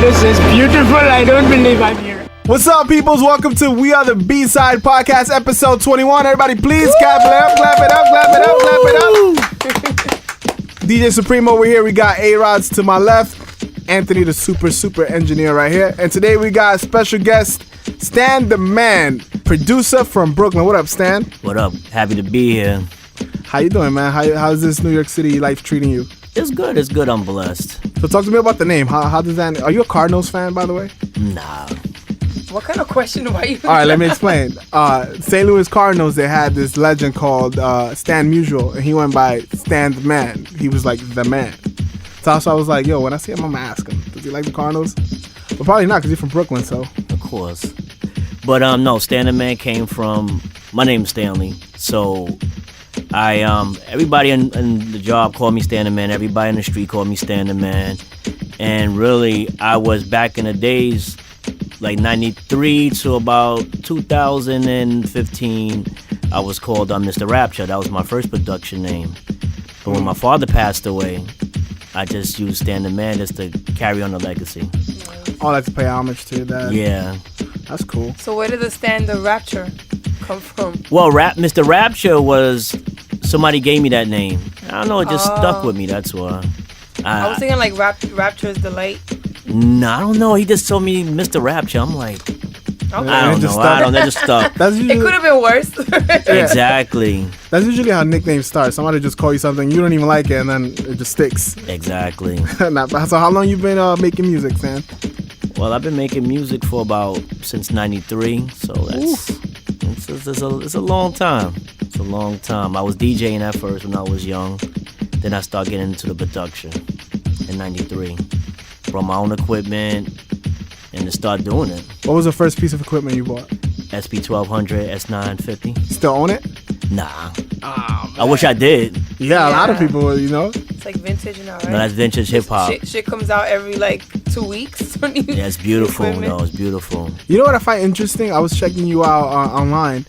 this is beautiful. I don't believe I'm here. What's up, peoples? Welcome to We Are the B-Side Podcast, episode 21. Everybody, please clap it up, clap it up, clap it up, clap it up. DJ Supreme over here. We got A-Rods to my left. Anthony, the super engineer right here. And today we got a special guest, Stan the Man, producer from Brooklyn. What up, Stan? What up? Happy to be here. How you doing, man? How's this New York City life treating you? It's good. It's good. I'm blessed. So talk to me about the name. How does that... Are you a Cardinals fan, by the way? Nah. What kind of question are you? All right, let me explain. St. Louis Cardinals, they had this legend called Stan Musial, and he went by Stan the Man. He was like the man. So I was like, yo, when I see him, I'm gonna ask him, does he like the Cardinals? But probably not, because he's from Brooklyn, so. Of course. But no, Stan the Man came from... My name's Stanley. So everybody in the job called me Stan the Man. Everybody in the street called me Stan the Man. And really, I was back in the days... like 93 to about 2015, I was called Mr. Rapture. That was my first production name. But when my father passed away, I just used Stan the Man just to carry on the legacy. Oh, that's to pay homage to your dad. Yeah. That's cool. So where did the Stan the Rapture come from? Well, Mr. Rapture was, somebody gave me that name. I don't know, it just stuck with me, that's why. I was thinking like Rapture is Delight. No, I don't know. He just told me Mr. Rapture. I'm like, Okay. I don't know. They just stuck. It could have been worse. Exactly. That's usually how nicknames start. Somebody just call you something, you don't even like it, and then it just sticks. Exactly. So how long you been making music, Stan? Well, I've been making music for since 93, so it's a long time. It's a long time. I was DJing at first when I was young. Then I started getting into the production in 93. Brought my own equipment and to start doing it. What was the first piece of equipment you bought? SP1200, S950. Still own it? Nah. Oh, I wish I did. Yeah, a lot of people, you know. It's like vintage now, right? No, that's vintage hip hop. Shit comes out every like 2 weeks. Yeah, it's beautiful. No, it's beautiful. You know what I find interesting? I was checking you out online,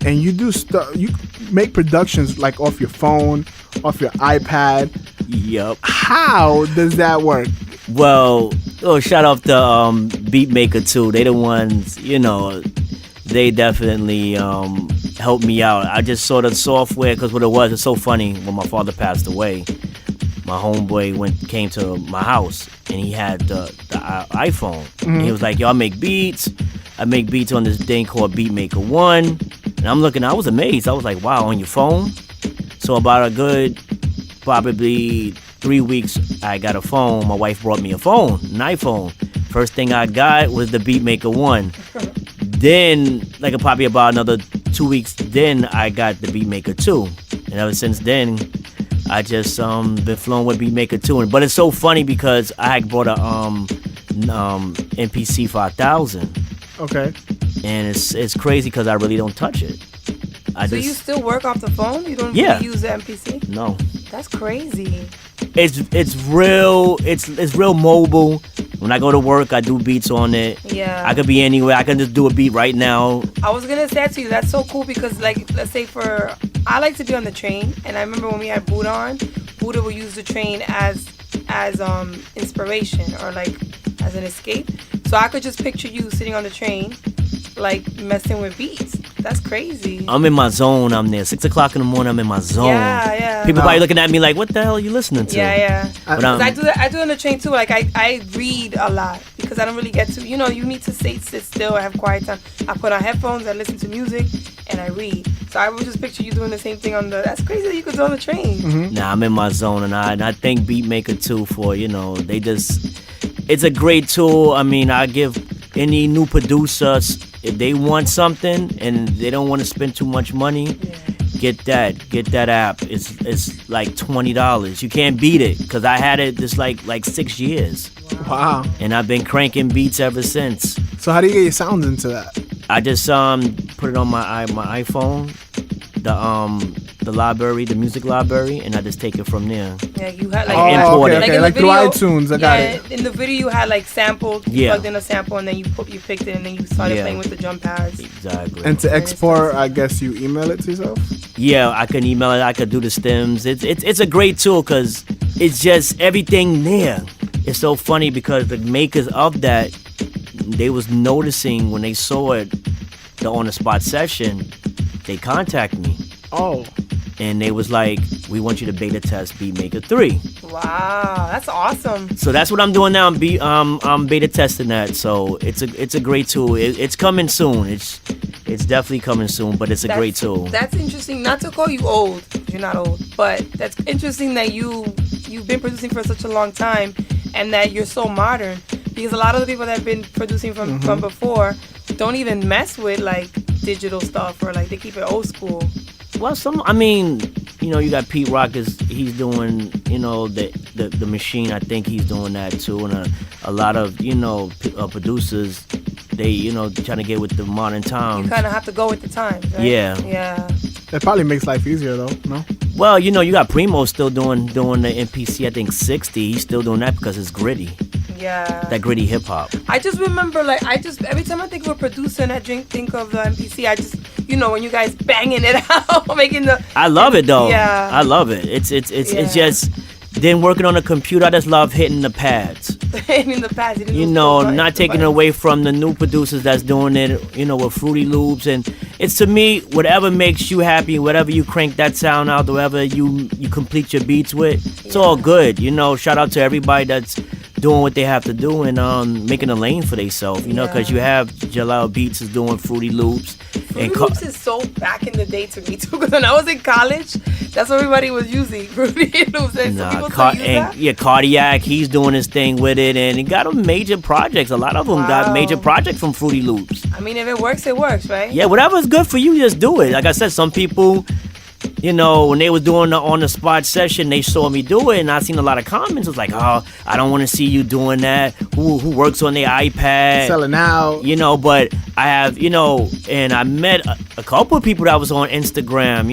and you do stuff. You make productions like off your phone, off your iPad. Yep. How does that work? Well, shout out to Beatmaker too. They the ones, they definitely helped me out. I just saw the software because what it was, it's so funny. When my father passed away, my homeboy came to my house and he had the iPhone. Mm-hmm. And he was like, yo, I make beats on this thing called Beatmaker 1. And I'm looking, I was amazed. I was like, wow, on your phone? So about a good, probably 3 weeks, I got a phone. My wife brought me a phone, an iPhone. First thing I got was the Beatmaker 1. Then, like probably about another 2 weeks, then I got the Beatmaker 2. And ever since then, I just been flowing with Beatmaker 2. But it's so funny because I brought a MPC 5000. Okay. And it's crazy because I really don't touch it. You still work off the phone? You don't really use the MPC? No. That's crazy. It's real mobile. When I go to work, I do beats on it. Yeah. I could be anywhere. I can just do a beat right now. I was gonna say to you, that's so cool because like let's say I like to be on the train, and I remember when we had Buddha on, Buddha would use the train as inspiration or like as an escape. So I could just picture you sitting on the train, like messing with beats. That's crazy. I'm in my zone. I'm there 6 o'clock in the morning. I'm in my zone. Yeah. People probably looking at me like, "What the hell are you listening to?" Yeah. Because I do that. I do it on the train too. Like I read a lot because I don't really get to. You need to sit still. I have quiet time. I put on headphones. I listen to music, and I read. So I would just picture you doing the same thing on the. That's crazy that you could do on the train. Mm-hmm. Nah, I'm in my zone, and I thank Beatmaker too for they just. It's a great tool. I mean, I give any new producers, if they want something and they don't want to spend too much money, get that app. It's like $20. You can't beat it because I had it just like 6 years. Wow. And I've been cranking beats ever since. So how do you get your sounds into that? I just put it on my iPhone, the library, the music library, and I just take it from there. Yeah, you had like import it. Okay. Like through iTunes, I got it. In the video, you had like sampled. You plugged in a sample, and then you picked it, and then you started playing with the drum pads. Exactly. And to export, I guess you email it to yourself. Yeah, I can email it. I could do the stems. It's a great tool because it's just everything there. it's so funny because the makers of that, they was noticing when they saw it, the on the spot session, they contacted me. Oh. And they was like, we want you to beta test Beatmaker 3. Wow, that's awesome. So that's what I'm doing now. I'm beta testing that. So it's a great tool. It's coming soon. It's definitely coming soon, but it's a great tool. That's interesting. Not to call you old, you're not old, but that's interesting that you've been producing for such a long time and that you're so modern. Because a lot of the people that have been producing from before don't even mess with like digital stuff, or like they keep it old school. Well, you got Pete Rock, he's doing, the machine. I think he's doing that too, and a lot of, producers, they, trying to get with the modern times. You kind of have to go with the times, right? Yeah. It probably makes life easier though, no? Well, you got Primo still doing the MPC, I think 60. He's still doing that because it's gritty. Yeah. That gritty hip hop. I just remember, every time I think of a producer and I think of the MPC, I just, when you guys banging it out, making the. I love it though. Yeah. I love it. It's just, then working on a computer, I just love hitting the pads. Hitting the pads. Not taking away from the new producers that's doing it, with Fruity Loops. And it's, to me, whatever makes you happy, whatever you crank that sound out, whatever you complete your beats with, it's all good. Shout out to everybody that's doing what they have to do and making a lane for themselves, because you have Jalal Beats is doing Fruity Loops. Fruity Loops is so back in the day to me too, because when I was in college, that's what everybody was using, Fruity Loops. And Cardiac, he's doing his thing with it, and he got them major projects. A lot of them got major projects from Fruity Loops. I mean, if it works, right? Yeah, whatever's good for you, just do it. Like I said, some people, when they was doing the on the spot session, they saw me do it, and I seen a lot of comments. It was like, oh, I don't want to see you doing that. Who works on their iPad? Selling out. But I have, and I met a couple of people that was on Instagram,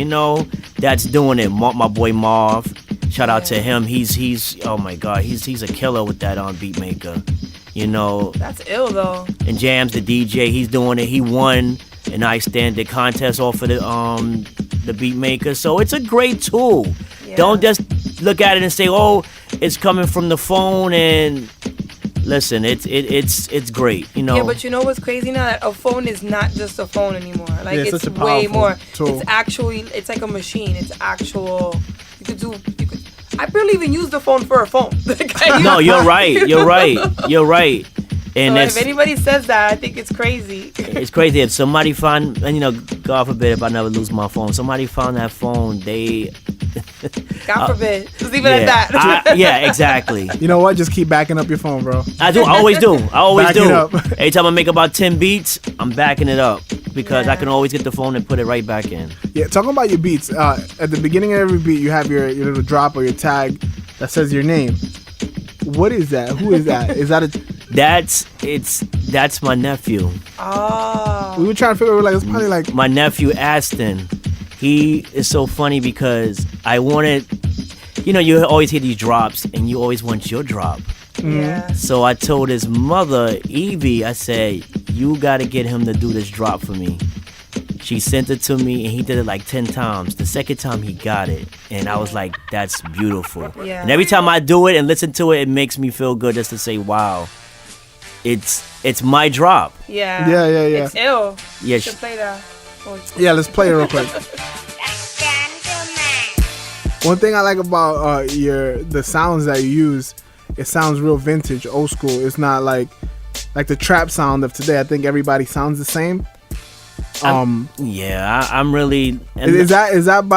that's doing it. My boy Marv, shout out to him. He's oh my God, he's a killer with that on Beatmaker. That's ill though. And Jams, the DJ, he's doing it. He won an iStandard contest off of the Beatmaker. So it's a great tool. Yeah. Don't just look at it and say, oh, it's coming from the phone. And listen, it's great. Yeah, but what's crazy now? That a phone is not just a phone anymore. Like it's way more. Tool. It's like a machine. It's actual. I barely even use the phone for a phone. No, you're right. And so if anybody says that, I think it's crazy. It's crazy. If somebody found, and God forbid if I never lose my phone, somebody found that phone, God forbid. Just leave it at that. Yeah, exactly. You know what? Just keep backing up your phone, bro. I do. I always do. Back it up. Every time I make about 10 beats, I'm backing it up because I can always get the phone and put it right back in. Yeah, talking about your beats, at the beginning of every beat, you have your little drop or your tag that says your name. What is that? Who is that? Is that That's my nephew. Oh. We were trying to figure out, it's probably like my nephew Aston. He is so funny because I wanted, you always hear these drops and you always want your drop. Yeah. So I told his mother, Evie, I said, you got to get him to do this drop for me. She sent it to me and he did it like 10 times. The second time he got it. And I was like, that's beautiful. Yeah. And every time I do it and listen to it, it makes me feel good just to say, wow, it's my drop. Yeah. Yeah. It's ill. Yeah. You should play that. Yeah, let's play it real quick. One thing I like about the sounds that you use, it sounds real vintage, old school. It's not like the trap sound of today. I think everybody sounds the same. I'm really. Is that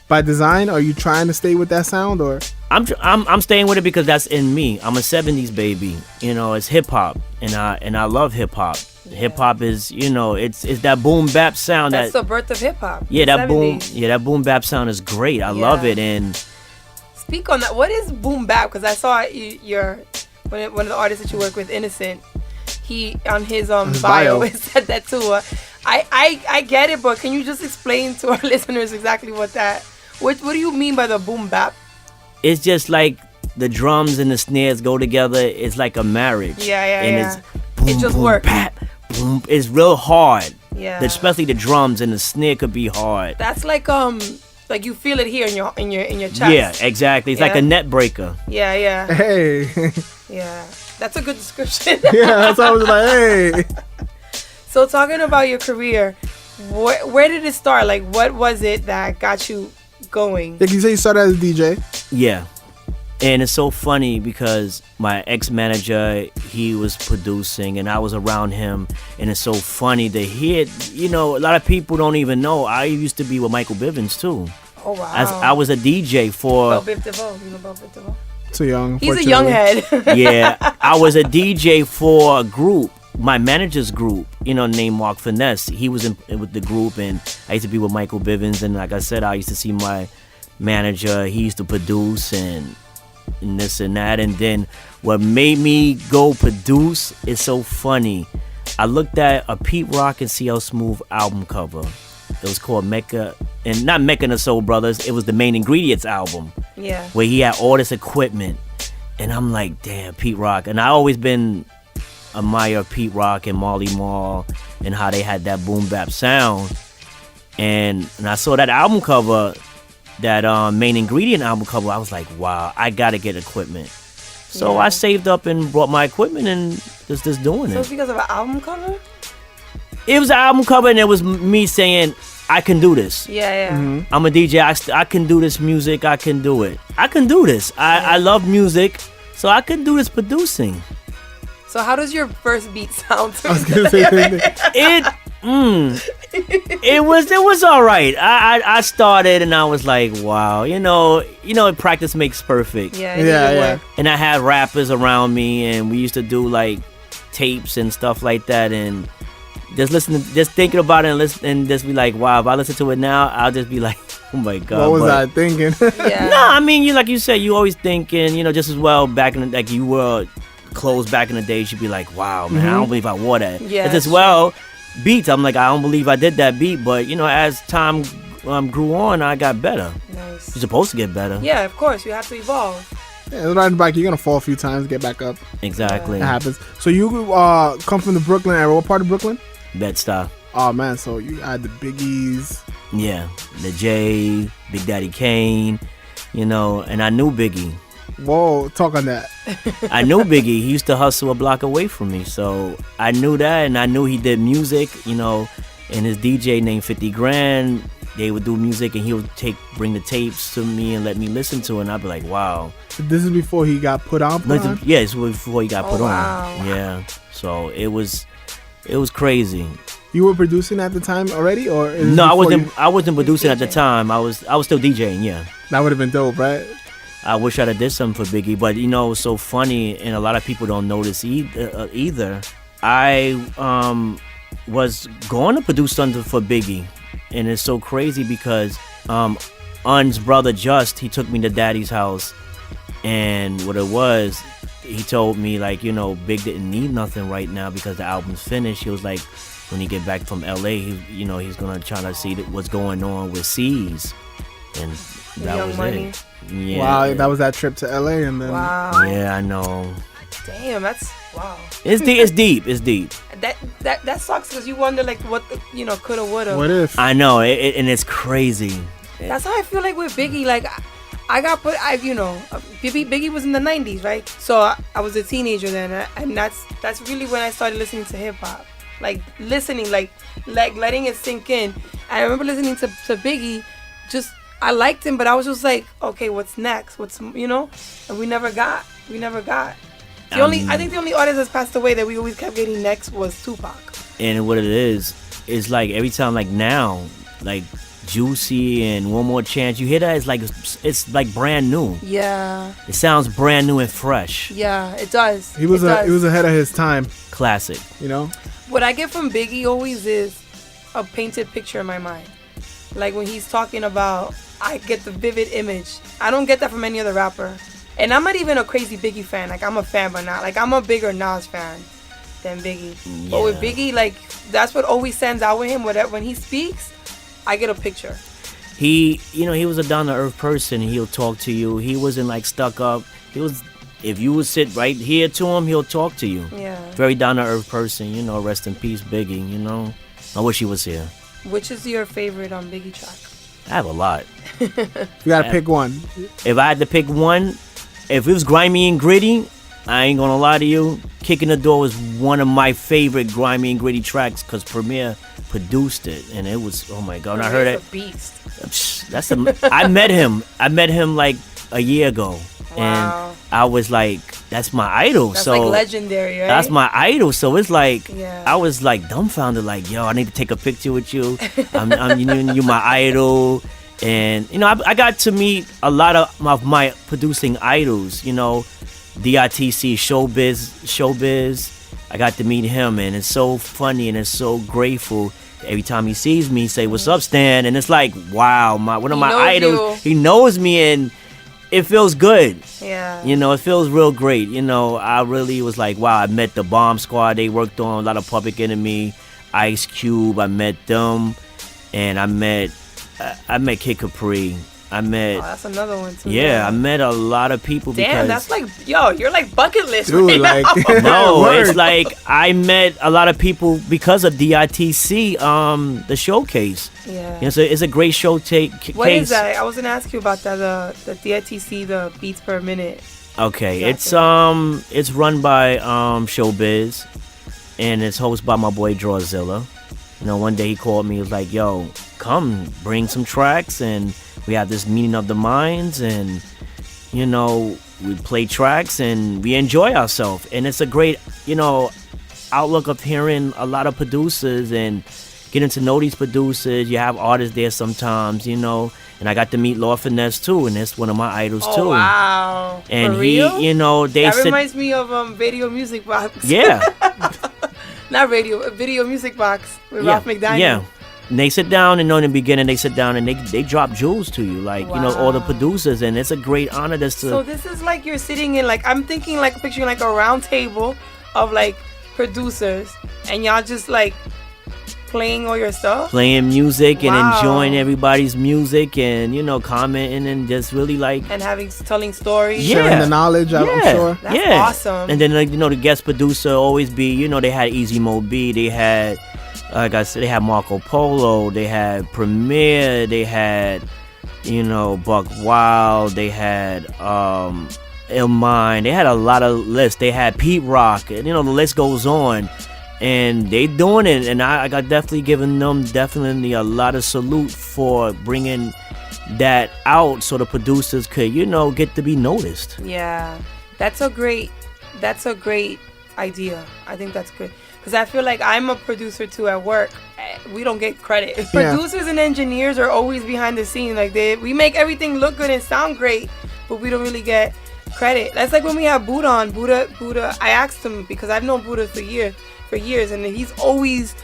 by design? Are you trying to stay with that sound, or? I'm staying with it because that's in me. I'm a 70s baby. It's hip hop, and I love hip hop. Yeah. Hip hop is, it's that boom bap sound. That's the birth of hip hop. Yeah, that boom bap sound is great. I love it. And speak on that. What is boom bap? Because I saw one of the artists that you work with, Innocent. He on his bio it said that too. I get it, but can you just explain to our listeners exactly what do you mean by the boom bap? It's just like the drums and the snares go together. It's like a marriage. It's boom, it just boom, works. Pat, boom. It's real hard. Yeah. Especially the drums and the snare could be hard. That's like like you feel it here in your chest. Yeah, exactly. It's like a net breaker. Yeah. Hey. Yeah, that's a good description. Yeah, that's why I was like, hey. So talking about your career, where did it start? Like, what was it that got you going? Like you say, you started as a DJ. Yeah. And it's so funny because my ex-manager, he was producing and I was around him, and it's so funny to hear, a lot of people don't even know I used to be with Michael Bivins too. Oh wow. I was a DJ for Biv DeVoe. You know about Biv DeVoe? Too young. He's a young head. Yeah, I was a DJ for a group, my manager's group, named Mark Finesse. He was with the group, and I used to be with Michael Bivins, and like I said, I used to see my manager. He used to produce and this and that, and then what made me go produce is so funny. I looked at a Pete Rock and CL Smooth album cover. It was called Mecca, and not Mecca and the Soul Brothers. It was the Main Ingredients album. Yeah. Where he had all this equipment, and I'm like, damn, Pete Rock. And I always been admire Pete Rock and Marley Marl and how they had that boom bap sound. And I saw that album cover, that Main Ingredient album cover. I was like, wow, I gotta get equipment. So I saved up and brought my equipment and just doing So it. it's because of an album cover? It was an album cover, and it was me saying, I can do this. Yeah. Mm-hmm. I'm a DJ. I can do this music. I can do it. I can do this. I love music, so I can do this producing. So how does your first beat sound? I was gonna say the same thing. It was all right. I started and I was like, wow, practice makmakes perfect. Yeah. And I had rappers around me, and we used to do like tapes and stuff like that, and just thinking about it and just be like, wow, if I listen to it now, I'll just be like, oh my god. What was I thinking? Yeah. No, I mean, like you said, you always thinking, just as well back in the, like you were clothes back in the day, you'd be like, wow, man, I don't believe I wore that. Yeah, It's as well beats. I'm like, I don't believe I did that beat, but as time grew on, I got better. Nice. You're supposed to get better. Yeah, of course, you have to evolve. Yeah, riding back, you're gonna fall a few times, get back up. Exactly. It happens. So you come from the Brooklyn era. What part of Brooklyn? Bed-Stuy. Oh man, so you had the Biggies. Yeah, the J, Big Daddy Kane, and I knew Biggie. Whoa, talk on that. I knew Biggie. He used to hustle a block away from me, so I knew that, and I knew he did music, and his DJ named 50 Grand. They would do music, and he would bring the tapes to me and let me listen to it, and I'd be like, wow. This is before he got put on. Yeah, it's before he got put wow. on. Yeah, so it was crazy. You were producing at the time already, or is this No, before I wasn't producing at the time. I was still DJing. Yeah. That would have been dope, right? I wish I'd have did something for Biggie, but it was so funny, and a lot of people don't notice either. I was going to produce something for Biggie, and it's so crazy because Un's brother Just, he took me to Daddy's house, and what it was, he told me like, Big didn't need nothing right now because the album's finished. He was like, when he get back from LA, he's gonna try to see what's going on with C's, and that Young was Money. it. Yeah. Wow, that was that trip to LA, and then Wow. Yeah, I know. Damn, that's wow. It's deep. It's deep. That sucks because you wonder like what the, coulda woulda. what if? I know, and it's crazy. That's how I feel like with Biggie. Like I got put. Biggie was in the 90s, right? So I was a teenager then, and that's really when I started listening to hip hop. Like listening, like letting it sink in. I remember listening to Biggie. I liked him, but I was just like, okay, what's next? And we never got. I think the only artist that's passed away that we always kept getting next was Tupac. And what it is like every time, like now, like Juicy and One More Chance, you hear that, it's like brand new. Yeah. It sounds brand new and fresh. Yeah, it does. He was ahead of his time. Classic. What I get from Biggie always is a painted picture in my mind. Like when he's talking about, I get the vivid image. I don't get that from any other rapper. And I'm not even a crazy Biggie fan. Like I'm a fan, but not like I'm a bigger Nas fan than Biggie. Yeah. But with Biggie, like that's what always stands out with him. When he speaks, I get a picture. He was a down to earth person. He'll talk to you. He wasn't like stuck up. If you would sit right here to him, he'll talk to you. Yeah. Very down to earth person. Rest in peace, Biggie. I wish he was here. Which is your favorite Biggie track? I have a lot. You gotta pick one. If I had to pick one, if it was grimy and gritty, I ain't gonna lie to you. Kicking the Door was one of my favorite grimy and gritty tracks because Premier produced it, and it was, oh my god! When I heard it, a beast. that's I met him. I met him like a year ago, Wow. and I was like, that's my idol. That's so like legendary, right? that's my idol. So it's like, Yeah. I was like dumbfounded, like, yo, I need to take a picture with you. You my idol. And, you know, I got to meet a lot of my producing idols, you know, DITC, Showbiz. I got to meet him, and it's so funny and it's so grateful. Every time he sees me, he say, "What's up, Stan?" And it's like, wow, one of my idols. He knows me, and it feels good. Yeah. You know, it feels real great. You know, I really was like, wow, I met the Bomb Squad. They worked on a lot of Public Enemy, Ice Cube. I met them, and I met Kid Capri. I met. Oh, that's another one too. Yeah, I met a lot of people. Damn, because, that's like, yo, you're like bucket list, dude. right Like, now. no, it's like I met a lot of people because of DITC, the showcase. Yeah. You know, so it's a great show case. What is that? I was gonna ask you about that. The DITC, the beats per minute. Okay, Exactly. it's run by Showbiz, and it's hosted by my boy Drawzilla. You know, one day he called me. He was like, "Yo, come bring some tracks, and we have this meeting of the minds, and you know, we play tracks and we enjoy ourselves." And it's a great, you know, outlook of hearing a lot of producers and getting to know these producers. You have artists there sometimes, you know. And I got to meet Lord Finesse too, and that's one of my idols Oh, too. wow. And For he, real? you know, they That said, reminds me of Video Music Box. yeah, Not radio, Video Music Box with yeah, Ralph McDaniel. yeah. And they sit down, and in the beginning, they sit down and they drop jewels to you, like, you know, all the Wow. producers, and it's a great honor. So this is like you're sitting in, like, I'm thinking, like, picturing like a round table of like producers, and y'all just like playing all your stuff. playing music and Wow. enjoying everybody's music, and you know, commenting and just really like, And telling stories. Yeah. sharing the knowledge, I'm sure. That's yeah. awesome. And then, like, you know, the guest producer always be, you know, they had Easy Mo B, they had, like I said, they had Marco Polo, they had Premier, they had, you know, Buck Wild, they had Illmind, they had a lot of lists. They had Pete Rock, and you know, the list goes on. And they doing it, and I got definitely giving them definitely a lot of salute for bringing that out so the producers could, you know, get to be noticed. Yeah, that's a great idea. I think that's good, because I feel like I'm a producer too at work. We don't get credit. Yeah. Producers and engineers are always behind the scenes. Like, we make everything look good and sound great, but we don't really get credit. That's like when we have Buddha on. Buddha. I asked him, because I've known Buddha for years, and he's always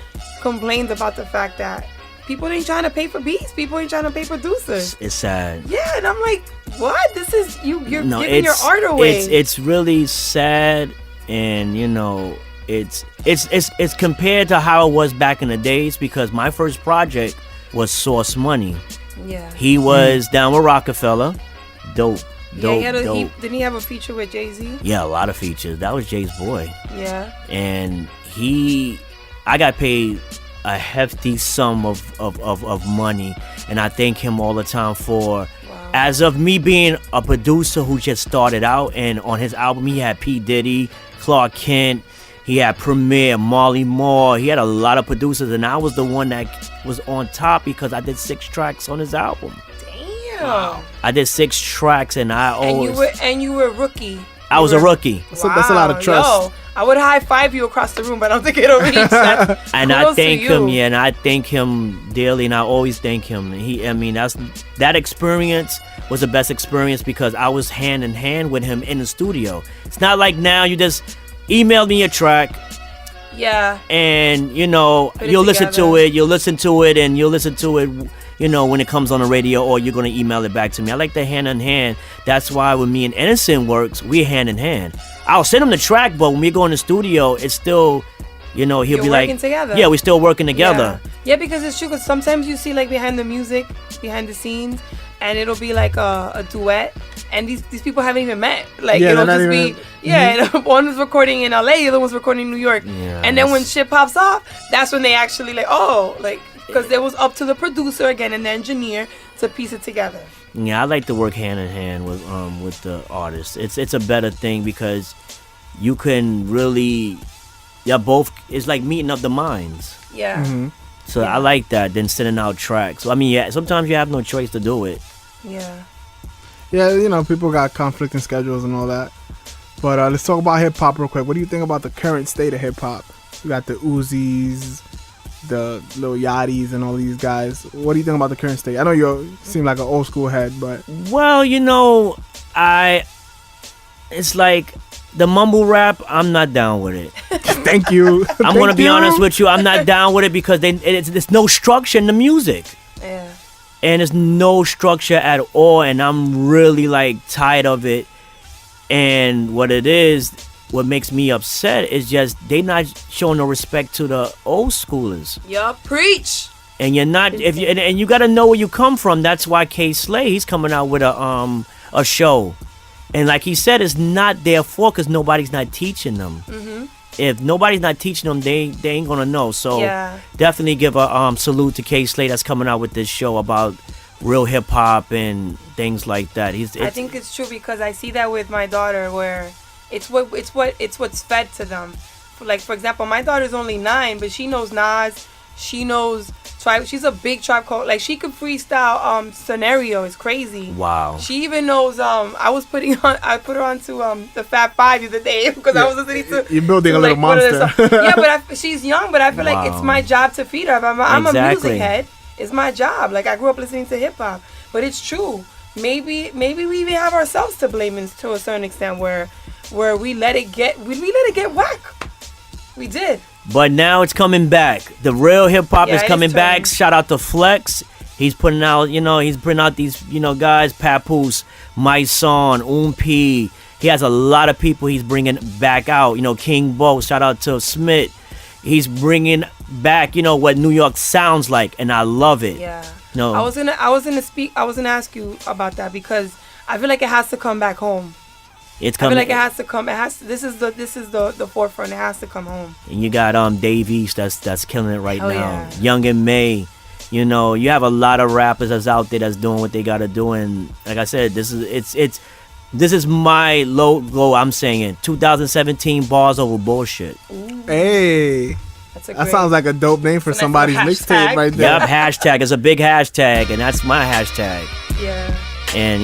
complained about the fact that people ain't trying to pay for beats. People ain't trying to pay producers. It's sad. Yeah, and I'm like, what? This is you're No, giving your art away. It's really sad, and you know, it's compared to how it was back in the days, because my first project was Source Money. Yeah. He was down with Rockefeller. Dope. Yeah, Dope. didn't he have a feature with Jay-Z? Yeah, a lot of features. That was Jay's boy. Yeah. And I got paid a hefty sum of money, and I thank him all the time for. Wow. As of me being a producer who just started out, and on his album he had P. Diddy, Clark Kent, he had Premier, Marley Moore, he had a lot of producers, and I was the one that was on top because I did 6 tracks on his album. Damn. I did 6 tracks, and you were a rookie. I was a rookie. So that's a lot of trust. Yo, I would high five you across the room, but I don't think it'll reach that. And I Kudos to thank you. him, yeah, and I thank him dearly, and I always thank him. That experience was the best experience because I was hand in hand with him in the studio. It's not like now you just email me a track, Yeah. and you know, Put it you'll listen together. to it, you know, when it comes on the radio, or you're gonna email it back to me. I like the hand in hand. That's why when me and Innocent works, we're hand in hand. I'll send him the track, but when we go in the studio, it's still, you know, he'll You're be like, working together. yeah, we're still working together. Yeah, because it's true. Because sometimes you see like behind the scenes, and it'll be like a duet, and these people haven't even met. Like, Yeah, it'll they're just not be even- and one was recording in LA, the other one's recording in New York, Yeah, and then when shit pops off, that's when they actually like, oh, like, because it was up to the producer again and the engineer to piece it together. Yeah, I like to work hand in hand with the artist. It's a better thing because you can really, both. It's like meeting up the minds. Yeah. Mm-hmm. So I like that than sending out tracks. So, I mean, sometimes you have no choice to do it. Yeah. Yeah, people got conflicting schedules and all that. But let's talk about hip hop real quick. What do you think about the current state of hip hop? You got the Uzis, the Lil Yachty's, and all these guys. What do you think about the current state? I know you seem like an old school head, but well, it's like the mumble rap. I'm not down with it. Thank you. I'm gonna be honest with you. I'm not down with it because there's no structure in the music. Yeah. And there's no structure at all, and I'm really like tired of it. And what makes me upset is just they not showing no respect to the old schoolers. Yup, preach. And you're not and you got to know where you come from. That's why K Slay, he's coming out with a show, and like he said, it's not their fault because nobody's not teaching them. Mm-hmm. If nobody's not teaching them, they ain't gonna know. So definitely give a salute to K Slay that's coming out with this show about real hip hop and things like that. I think it's true because I see that with my daughter where it's what's fed to them. Like for example, my daughter's only 9, but she knows Nas, she knows Tribe. She's a big Tribe Called. Like she could freestyle Scenario. It's crazy. Wow. She even knows. I put her onto the Fab Five the other day because I was listening to. You're building a little monster. Yeah, but she's young, but I feel like it's my job to feed her. I'm a music head. It's my job. Like I grew up listening to hip hop, but it's true. Maybe we even have ourselves to blame to a certain extent where we let it get whack. We did. But now it's coming back. The real hip hop is coming back. Shout out to Flex. He's putting out, these, guys, Papoose, My Son, P. He has a lot of people he's bringing back out. King Bo. Shout out to Smith. He's bringing back, what New York sounds like, and I love it. Yeah. No. I was gonna ask you about that because I feel like it has to come back home. It's coming. I feel like it has to come. This is the forefront. It has to come home. And you got Dave East that's killing it right now. Yeah. Young and May. You have a lot of rappers that's out there that's doing what they gotta do, and like I said, this is my logo. I'm saying 2017 bars over bullshit. Ooh. Hey. That sounds like a dope name for somebody's mixtape right there. Yep, hashtag. It's a big hashtag, and that's my hashtag. Yeah. And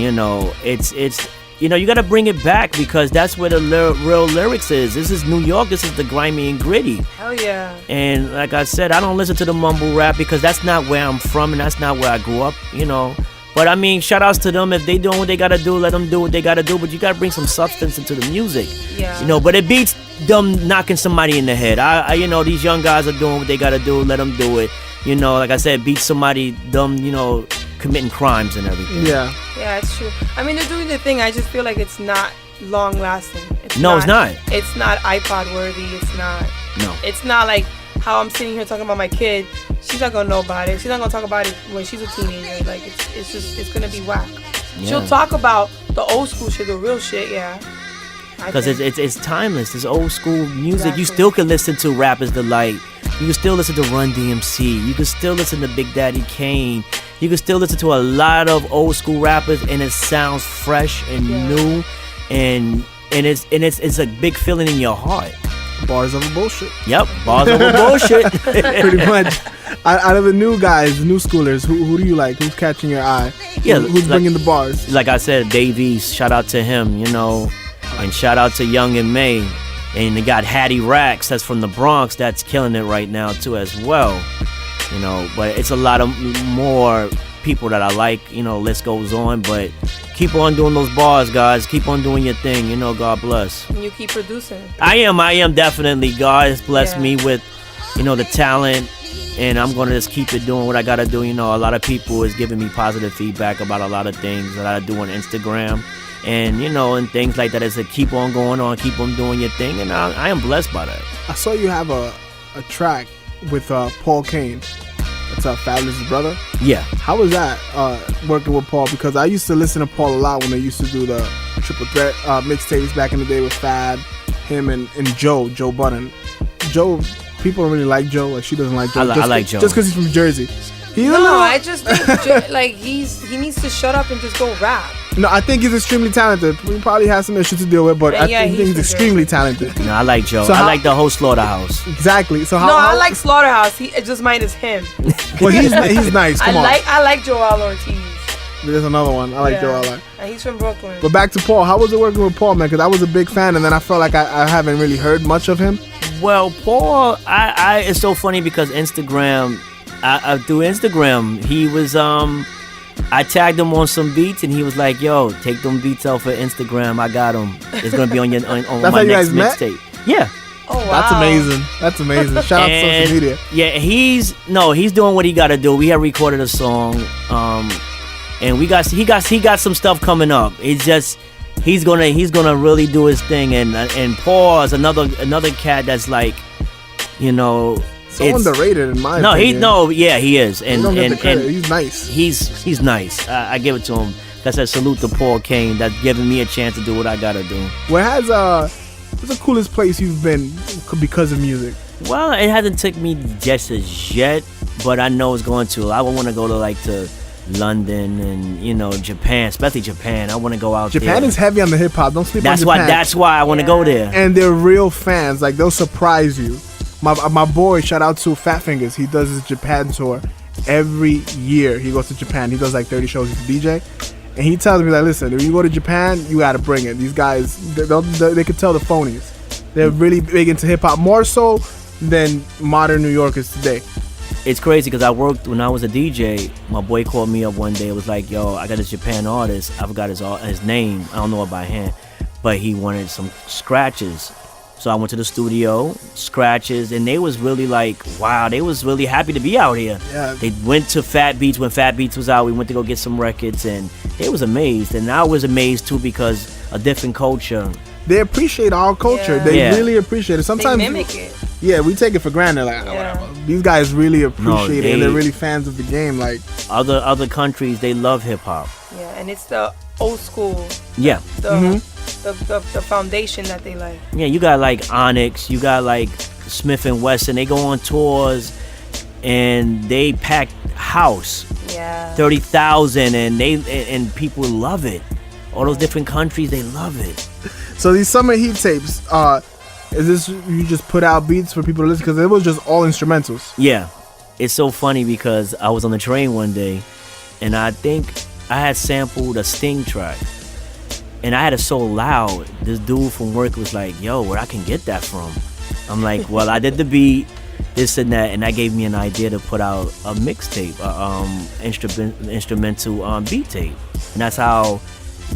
it's you got to bring it back because that's where the real lyrics is. This is New York. This is the grimy and gritty. Hell yeah. And like I said, I don't listen to the mumble rap because that's not where I'm from and that's not where I grew up. But I mean, shout outs to them. If they doing what they gotta do, let them do what they gotta do. But you gotta bring some substance into the music. Yeah. But it beats them knocking somebody in the head. These young guys are doing what they gotta do. Let them do it. Like I said, beat somebody, them, committing crimes and everything. Yeah. Yeah, it's true. I mean, they're doing the thing. I just feel like it's not long lasting. It's not. It's not iPod worthy. It's not. No. It's not like how I'm sitting here talking about my kid. She's not gonna know about it. She's not gonna talk about it when she's a teenager. Like it's gonna be whack. Yeah. She'll talk about the old school shit, the real shit. Yeah. Because it's timeless. It's old school music. Exactly. You still can listen to Rapper's Delight. You can still listen to Run DMC. You can still listen to Big Daddy Kane. You can still listen to a lot of old school rappers, and it sounds fresh and new, and it's a big feeling in your heart. Bars over bullshit. Yep, bars over bullshit. Pretty much. Out of the new guys, the new schoolers, who do you like? Who's catching your eye? Yeah, who's bringing the bars? Like I said, Dave East, shout out to him, and shout out to Young and May. And they got Hattie Racks, that's from the Bronx, that's killing it right now too as well. But it's a lot of more people that I like, list goes on, but keep on doing those bars, guys. Keep on doing your thing, God bless. And you keep producing. I am definitely. God has blessed me with, the talent, and I'm going to just keep it doing what I got to do. A lot of people is giving me positive feedback about a lot of things that I do on Instagram. And, and things like that is to keep on going on, keep on doing your thing. And I am blessed by that. I saw you have a track with Paul Kane. It's Fabulous brother. Yeah. How was that working with Paul? Because I used to listen to Paul a lot when they used to do the Triple Threat mixtapes back in the day with Fab, him, and Joe Budden. Joe, people don't really like Joe. Like, she doesn't like Joe. I like Joe. Just because he's from Jersey. He's a No, little. I just think like he needs to shut up and just go rap. No, I think he's extremely talented. He probably has some issues to deal with, but I think he's extremely talented. No, I like Joe. So I like the whole Slaughterhouse. Exactly. So how? No, I like Slaughterhouse. It just minus him. Well, he's nice. Come on. I like Joel Ortiz. There's another one. I like Joel. And he's from Brooklyn. But back to Paul. How was it working with Paul, man? Because I was a big fan, and then I felt like I haven't really heard much of him. Well, Paul, it's so funny because Instagram, through Instagram, he was I tagged him on some beats, and he was like, "Yo, take them beats out for Instagram. I got them. It's gonna be on your on That's my how you next guys met? mixtape." Yeah. Oh wow. That's amazing. That's amazing. Shout out to social media. Yeah, he's doing what he got to do. We have recorded a song, and he got some stuff coming up. It's just he's gonna really do his thing, and Paul is another cat that's like, you know. So underrated in my opinion. He is, and he's nice. He's nice. I give it to him. That's a salute to Paul Kane. That's giving me a chance to do what I gotta do. What's the coolest place you've been because of music? Well, it hasn't took me just as yet, but I know it's going to. I want to go to London and Japan, especially Japan. I want to go out there. Japan is heavy on the hip hop. Don't sleep on Japan. That's why I want to go there. And they're real fans. Like they'll surprise you. My boy, shout out to Fat Fingers. He does his Japan tour every year. He goes to Japan. He does like 30 shows. He's a DJ, and he tells me like, listen, if you go to Japan, you got to bring it. These guys, they can tell the phonies. They're really big into hip hop, more so than modern New Yorkers today. It's crazy because when I was a DJ. My boy called me up one day. It was like, yo, I got this Japan artist. I forgot his name. I don't know it by hand, but he wanted some scratches. So I went to the studio, scratches, and they was really like, wow, they was really happy to be out here. Yeah. They went to Fat Beats when Fat Beats was out. We went to go get some records, and they was amazed. And I was amazed too because a different culture. They appreciate our culture. Yeah. They really appreciate it. Sometimes they mimic it. Yeah, we take it for granted. Like, whatever. These guys really appreciate it, and they're really fans of the game. Like other countries, they love hip hop. Yeah, and it's the old school. Yeah. The foundation that they like. Yeah, you got like Onyx, you got like Smith and Wesson. They go on tours, and they pack house. Yeah. 30,000, and people love it. All those different countries, they love it. So these summer heat tapes, is this you just put out beats for people to listen? Because it was just all instrumentals. Yeah, it's so funny because I was on the train one day, and I think I had sampled a Sting track, and I had it so loud. This dude from work was like, "Yo, where I can get that from?" I'm like, "Well, I did the beat, this and that," and that gave me an idea to put out a mixtape, instrumental beat tape, and that's how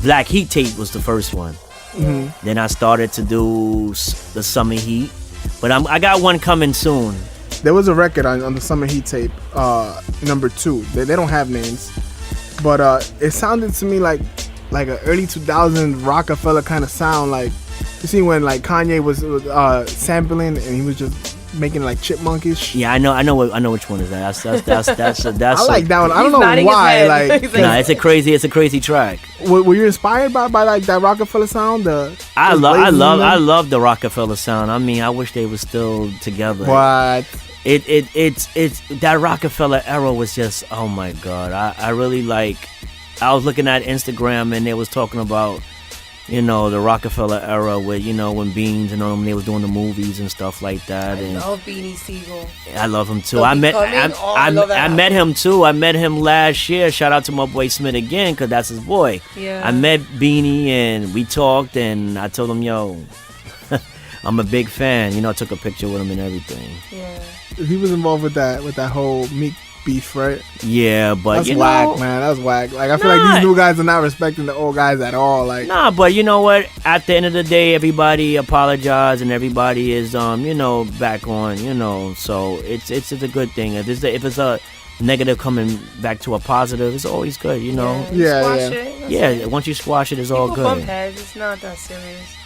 Black Heat Tape was the first one. Mm-hmm. Then I started to do the Summer Heat, but I got one coming soon. There was a record on the Summer Heat tape, number 2. They don't have names, but it sounded to me like an early 2000s Rockefeller kind of sound. Like you see when like Kanye was sampling and he was just making like chipmunkish. Yeah, I know which one is that. That's I like that one. I don't know why. Like, nah, it's a crazy track. Were you inspired by like that Rockefeller sound? I love the Rockefeller sound. I mean, I wish they were still together. What? It's that Rockefeller era was just, oh my god. I really like. I was looking at Instagram and they was talking about, the Rockefeller era with, when Beans and them, they was doing the movies and stuff like that. I love Beanie Siegel. I love him too. I met him too. I met him last year. Shout out to my boy Smith again, cause that's his boy. Yeah. I met Beanie and we talked, and I told him, yo, I'm a big fan. I took a picture with him and everything. Yeah. He was involved with that whole Meek beef, right? Yeah, but that's whack, man. That's whack. Like I feel like these new guys are not respecting the old guys at all. Like but you know what? At the end of the day, everybody apologized and everybody is back on. So it's a good thing. If it's a negative coming back to a positive, it's always good. Yeah. Once you squash it, it's all good. Bump heads. It's not that serious.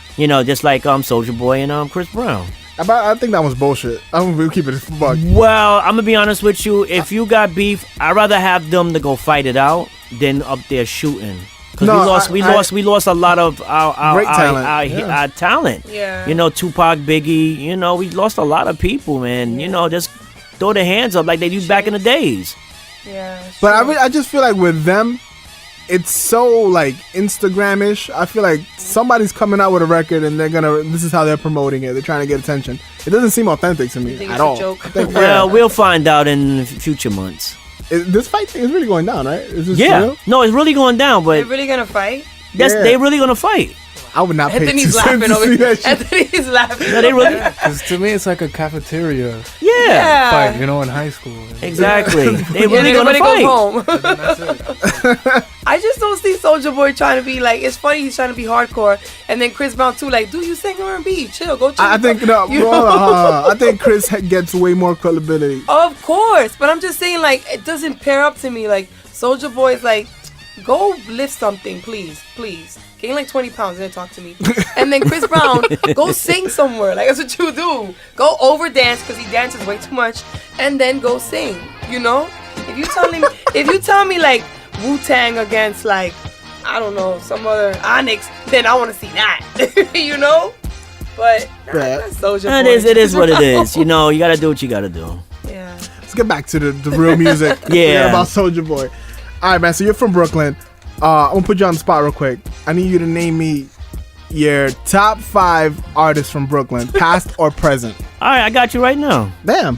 Just like Soulja Boy and Chris Brown. I think that was bullshit. We'll keep it a buck. Well, I'm gonna be honest with you. If you got beef, I'd rather have them to go fight it out than up there shooting. Because we lost a lot of our talent. Yeah. Tupac, Biggie. We lost a lot of people, man. Just throw their hands up like they used back in the days. Yeah. But sure. I just feel like with them, it's so like Instagram-ish. I feel like somebody's coming out with a record and this is how they're promoting it. They're trying to get attention. It doesn't seem authentic to me think at it's a all. joke? I think, Well, we'll find out in future months. This fight thing is really going down, right? Is this Yeah. real? No, it's really going down, They're but really gonna fight? Yeah. they really gonna fight. I would not pay Anthony's 2 cents laughing to over see here. that shit. Anthony's laughing. No, they really. Because to me, it's like a cafeteria Yeah. fight, you know, in high school. Exactly. They And really gonna everybody fight. goes home. And then that's it. I just don't see Soulja Boy trying to be like. It's funny he's trying to be hardcore, and then Chris Brown too. Like, do you sing R&B? Chill, go chill. I think no. You hold know? on. I think Chris gets way more credibility. Of course, but I'm just saying like it doesn't pair up to me. Like Soulja Boy is like, go lift something, please. Gain like 20 pounds and then talk to me. And then Chris Brown, go sing somewhere. Like that's what you do. Go over dance because he dances way too much, and then go sing. You know, if you tell me like Wu-Tang against like I don't know some other Onyx, then I want to see that. You know, but that's Soulja Boy. It is what it is. You know, you gotta do what you gotta do. Yeah. Let's get back to the real music. Yeah. About Soulja Boy. All right, man. So you're from Brooklyn. I'm gonna put you on the spot real quick. I need you to name me your top 5 artists from Brooklyn, past or present. All right, I got you right now. Damn.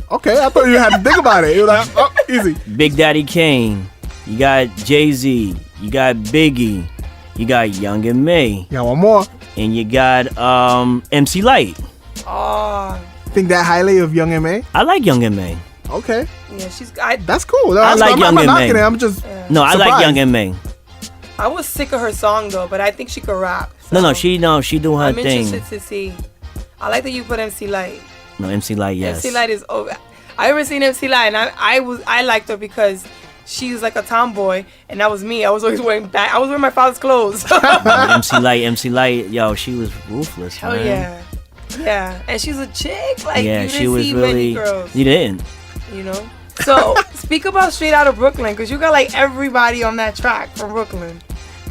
Okay, I thought you had to think about it. You were like, oh, easy. Big Daddy Kane. You got Jay-Z. You got Biggie. You got Young and May. Yeah, one more. And you got MC Light. Oh. Think that highly of Young M.A.? I like Young and May. Okay, Yeah, that's cool. I like I'm Young not M.A. knocking it. I'm just No, I like surprised. Young and May. I was sick of her song though, but I think she could rap. So No, she do her I'm thing. interested to see. I like that you put MC Light. No, MC Light, yes. MC Light is over. I ever seen MC Light, and I liked her because she was like a tomboy, and that was me. I was always wearing my father's clothes. MC Light, yo, she was ruthless, Hell man. yeah, and she's a chick. Like Yeah, you she didn't was see really. many girls, You didn't. you know. So speak about Straight Outta Brooklyn, because you got like everybody on that track from Brooklyn.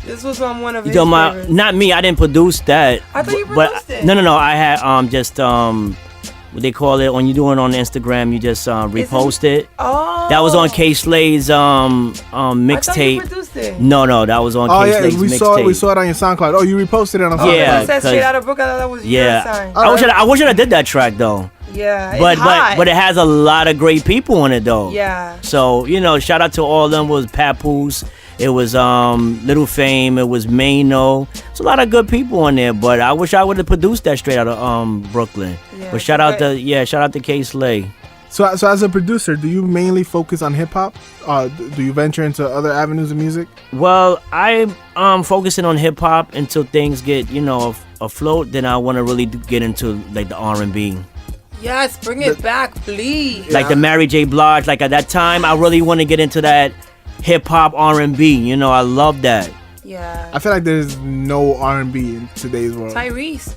This was on one of You his talking about? favorites. Not me. I didn't produce that. I thought you but- produced it. No. I had just what they call it when you do it on Instagram. You just repost it. Oh, That was on K Slay's I thought you mixtape. produced it. No, that was on Oh K yeah, Slay's we mixtape. saw it on your SoundCloud. Oh, you reposted it on SoundCloud. Yeah. It said 'cause- Straight Outta Brooklyn. I thought that was your Yeah, sign. I wish I did that track though. Yeah, But it's hot. but it has a lot of great people on it though. Yeah. So shout out to all of them. It was Papoose. It was Little Fame. It was Mano. It's a lot of good people on there. But I wish I would have produced that straight out of Brooklyn. Yeah, But shout out to K Slay. So as a producer, do you mainly focus on hip hop? Do you venture into other avenues of music? Well, I'm focusing on hip hop until things get afloat. Then I want to really get into like the R&B. Yes, bring it back, please. Like the Mary J. Blige. Like at that time, I really want to get into that hip hop R&B. I love that. Yeah. I feel like there's no R&B in today's world. Tyrese.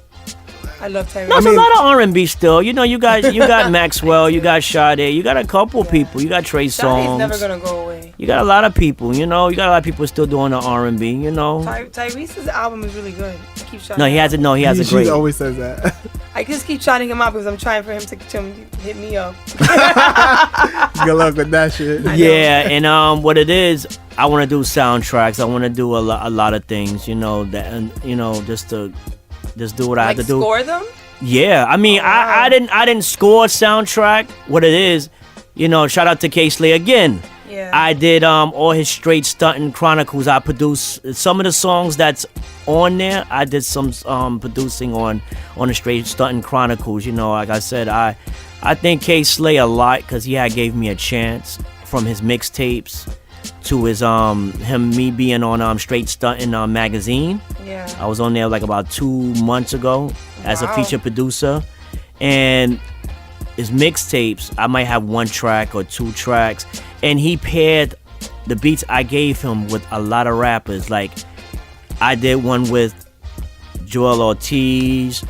I love Tyrese. No, it's a lot of R&B still. You got Maxwell, you got Sade, you got a couple people, you got Trey Sade's Songz. never gonna go away. You got a lot of people. You got a lot of people still doing the R&B. Tyrese's album is really good. I keep shouting No, he has it. No, he has a She great. always says that. I just keep shouting him out because I'm trying for him to hit me up. Good luck with that shit. Yeah, and what it is, I want to do soundtracks. I want to do a lot of things. Just do what I have to do. Score them? Yeah, I mean, I didn't score a soundtrack. What it is, shout out to K Slay again. Yeah. I did all his Straight Stuntin' Chronicles. I produced some of the songs that's on there. I did some producing on the Straight Stuntin' Chronicles. Like I said, I think K Slay a lot because he gave me a chance from his mixtapes to his me being on Straight Stuntin' magazine. Yeah. I was on there like about 2 months ago as a Wow. feature producer, and his mixtapes, I might have 1 track or 2 tracks, and he paired the beats I gave him with a lot of rappers. Like I did one with Joel Ortiz,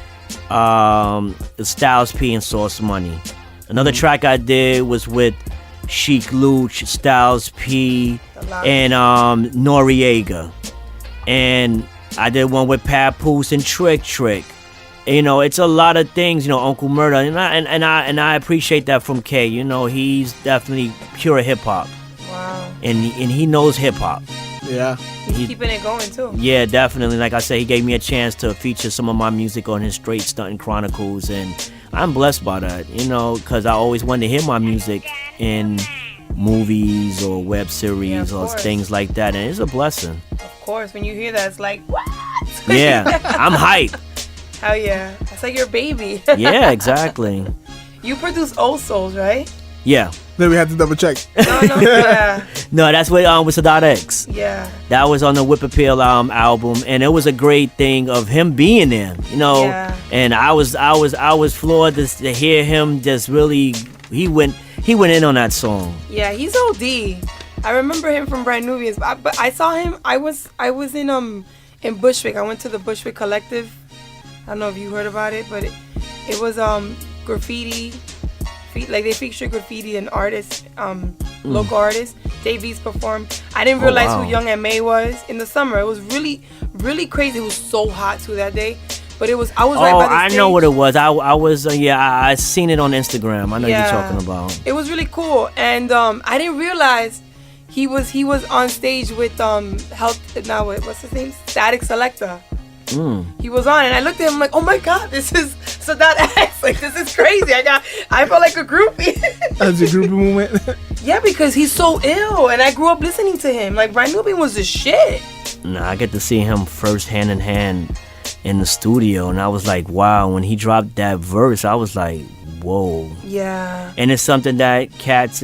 Styles P, and Sauce Money. Another track I did was with Sheik Luch, Styles P, and Noriega. And I did one with Papoose and Trick. It's a lot of things, Uncle Murder, and I appreciate that from K. He's definitely pure hip hop. and he knows hip hop. Yeah. He's keeping it going too. Yeah, definitely. Like I said, he gave me a chance to feature some of my music on his Straight Stuntin' Chronicles, and I'm blessed by that, because I always wanted to hear my music in movies or web series or things like that, and it's a blessing. Of course, when you hear that, it's like, what? Yeah, I'm hyped. Hell yeah. That's like your baby. Yeah, exactly. You produce Old Souls, right? Yeah. Then we had to double check. No, yeah. No, that's with Sadat X. Yeah. That was on the Whip Appeal album, and it was a great thing of him being there, Yeah. And I was floored to hear him just really. He went in on that song. Yeah, he's OD. I remember him from Brand Nubians, but I saw him. I was in Bushwick. I went to the Bushwick Collective. I don't know if you heard about it, but it was graffiti. Like they featured graffiti and artists, local artists. Dave East performed. I didn't realize who Young M.A. was in the summer. It was really, really crazy. It was so hot too that day. But I was right by the stage. I know what it was. I was I seen it on Instagram. I know you're talking about. It was really cool, and I didn't realize he was on stage with what's his name? Static Selector. He was on, and I looked at him like, oh my god, this is Sadat X. Like, this is crazy. I felt like a groupie. That's a groupie moment. Yeah, because he's so ill, and I grew up listening to him. Like, Brand Nubian was the shit. Nah, I get to see him first hand in hand in the studio, and I was like, wow. When he dropped that verse, I was like, whoa. Yeah. And it's something that cats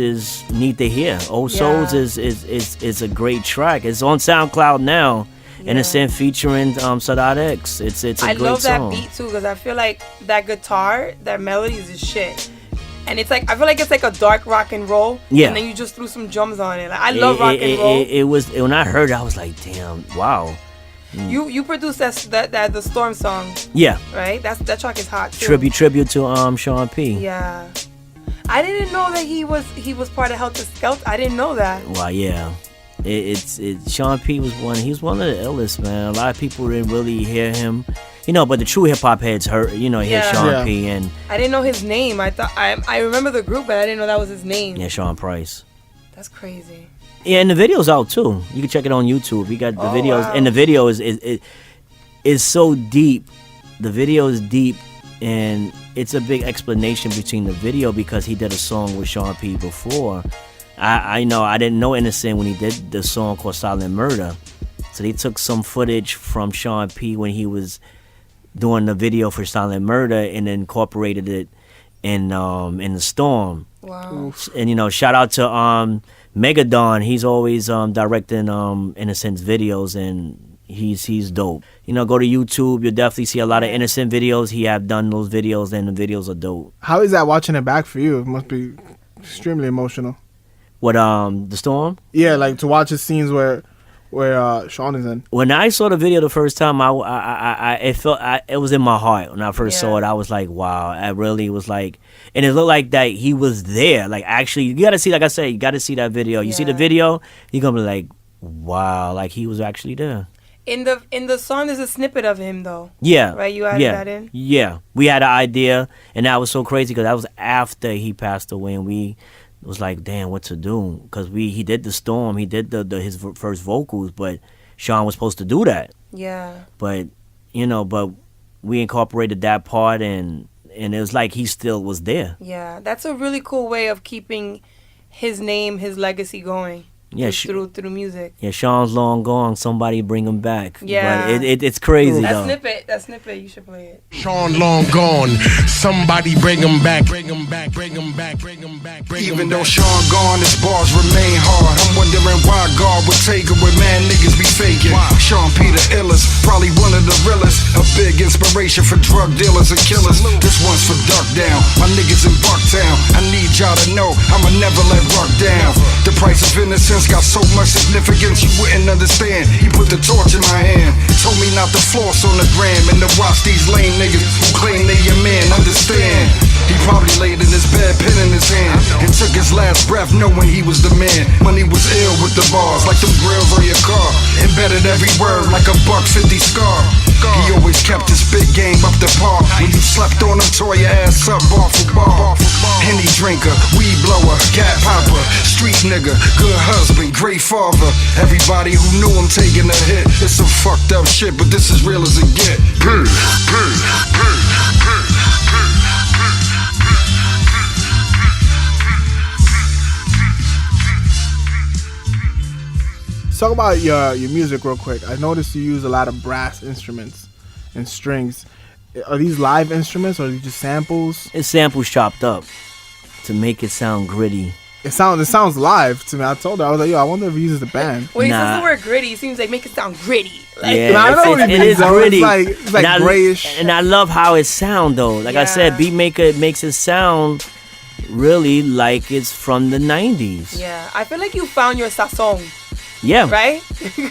need to hear. Old Souls is a great track. It's on SoundCloud now. And it's in featuring Sadat X. It's a great song. I love that beat too, because I feel like that guitar, that melody is the shit. And it's like, I feel like it's like a dark rock and roll. Yeah. And then you just threw some drums on it. Like, I love rock and roll. It was, when I heard it, I was like, damn, wow. You produced that the Storm song. Yeah. Right? That track is hot too. Tribute to Sean P. Yeah. I didn't know that he was part of Helter Skelter. I didn't know that. Wow, yeah. Sean P was one of the illest, man. A lot of people didn't really hear him, but the true hip hop heads hear Sean P. And I didn't know his name. I remember the group, but I didn't know that was his name. Yeah, Sean Price. That's crazy. Yeah, and the video's out too. You can check it on YouTube. You got the videos, and the video is so deep. The video is deep, and it's a big explanation between the video because he did a song with Sean P before. I didn't know Innocent when he did the song called Silent Murder. So they took some footage from Sean P when he was doing the video for Silent Murder and incorporated it in the Storm. Wow. And shout out to Megadon. He's always directing Innocent's videos, and he's dope. Go to YouTube, you'll definitely see a lot of Innocent videos. He have done those videos, and the videos are dope. How is that watching it back for you? It must be extremely emotional. What, the Storm? Yeah, like to watch the scenes where Sean is in. When I saw the video the first time, it was in my heart. When I first saw it, I was like, wow. I really was like, and it looked like that he was there. Like, actually, you gotta see, like I said, you gotta see that video. You see the video, you're gonna be like, wow, like he was actually there. In the song, there's a snippet of him though. Yeah. Right, you added that in. Yeah, we had an idea, and that was so crazy because that was after he passed away, and we was like, damn, what to do? Because he did the Storm, he did his first vocals, but Sean was supposed to do that. Yeah. But but we incorporated that part, and it was like he still was there. Yeah, that's a really cool way of keeping his name, his legacy going. Yeah, through music. Yeah, Sean's long gone. Somebody bring him back. Yeah, but it's crazy that though. That snippet, you should play it. Sean long gone. Somebody bring him back. Bring him back. Bring him back. Bring him back. Even though Sean gone, his bars remain hard. I'm wondering why God would take it when man niggas be faking. Sean P the illest, probably one of the realest. A big inspiration for drug dealers and killers. This one's for Duck Down. My niggas in Bucktown. I need y'all to know I'ma never let Rock down. The price of innocence got so much significance you wouldn't understand. He put the torch in my hand, told me not to floss on the gram and to watch these lame niggas who claim they your man. Understand, He probably laid in his bed, pen in his hand, and took his last breath knowing he was the man. Money was ill with the bars, like them grills on your car. Embedded every word like a $1.50 scar. He always kept his big game up to par. When you slept on him, tore your ass up bar for bar. Henny drinker, weed blower, gat popper, street nigga, good husband, great father. Everybody who knew him taking a hit. It's some fucked up shit, but this is real as it get. Talk about your music real quick. I noticed you use a lot of brass instruments and strings. Are these live instruments or are these just samples? It's samples chopped up to make it sound gritty. It sounds live to me. I told her, I was like, yo, I wonder if he uses the band. When he says the word gritty, it seems like make it sound gritty. Like, Yeah, I know what it is gritty. It's like grayish. And I love how it sound though. Like I said, Beatmaker makes it sound really like it's from the 90s. Yeah, I feel like you found your sazon. Yeah. Right?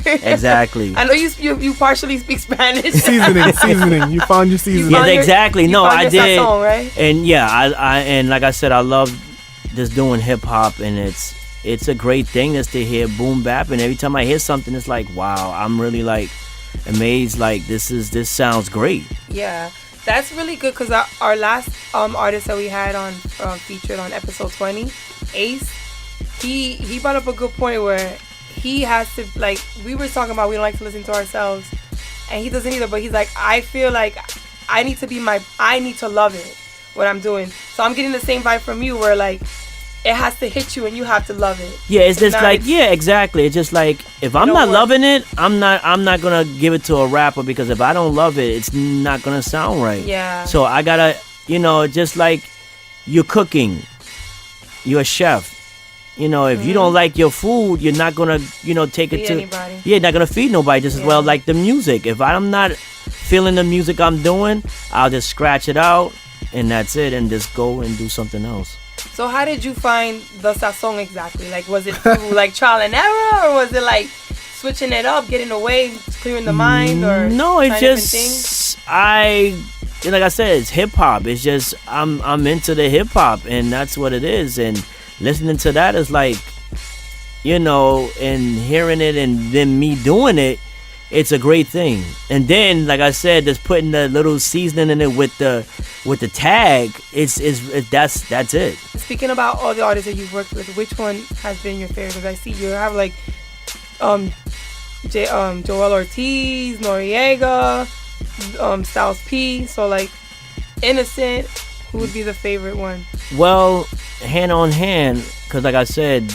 Exactly. I know you partially speak Spanish. Seasoning. You found your seasoning. Yeah, exactly. No, I did. Sazon, right? And yeah, I and like I said, I love just doing hip hop, and it's a great thing just to hear boom bap. And every time I hear something, it's like, wow, I'm really like amazed. Like this sounds great. Yeah, that's really good because our last artist that we had on featured on episode 20, Ace, he brought up a good point where he has to, like, we were talking about we don't like to listen to ourselves, and he doesn't either, but he's like, I feel like I need to love it, what I'm doing. So I'm getting the same vibe from you where, like, it has to hit you and you have to love it. Yeah, it's just like, yeah, exactly. It's just like, if I'm not loving it, I'm not gonna give it to a rapper, because if I don't love it, it's not gonna sound right. Yeah. So I gotta, just like you're cooking, you're a chef. If you don't like your food, you're not gonna, take it to anybody. Yeah, not gonna feed nobody just as well. Like the music. If I'm not feeling the music I'm doing, I'll just scratch it out and that's it, and just go and do something else. So how did you find the sazon exactly? Like, was it through like trial and error, or was it like switching it up, getting away, clearing the mind, or no? It's just things? like I said, it's hip hop. It's just I'm into the hip hop, and that's what it is. And listening to that is like, and hearing it, and then me doing it, it's a great thing. And then, like I said, just putting the little seasoning in it with the tag, that's it. Speaking about all the artists that you've worked with, which one has been your favorite? Because I see you have like Joel Ortiz, Noriega, Styles P. So like Innocent, who would be the favorite one? Well, hand on hand, because like I said,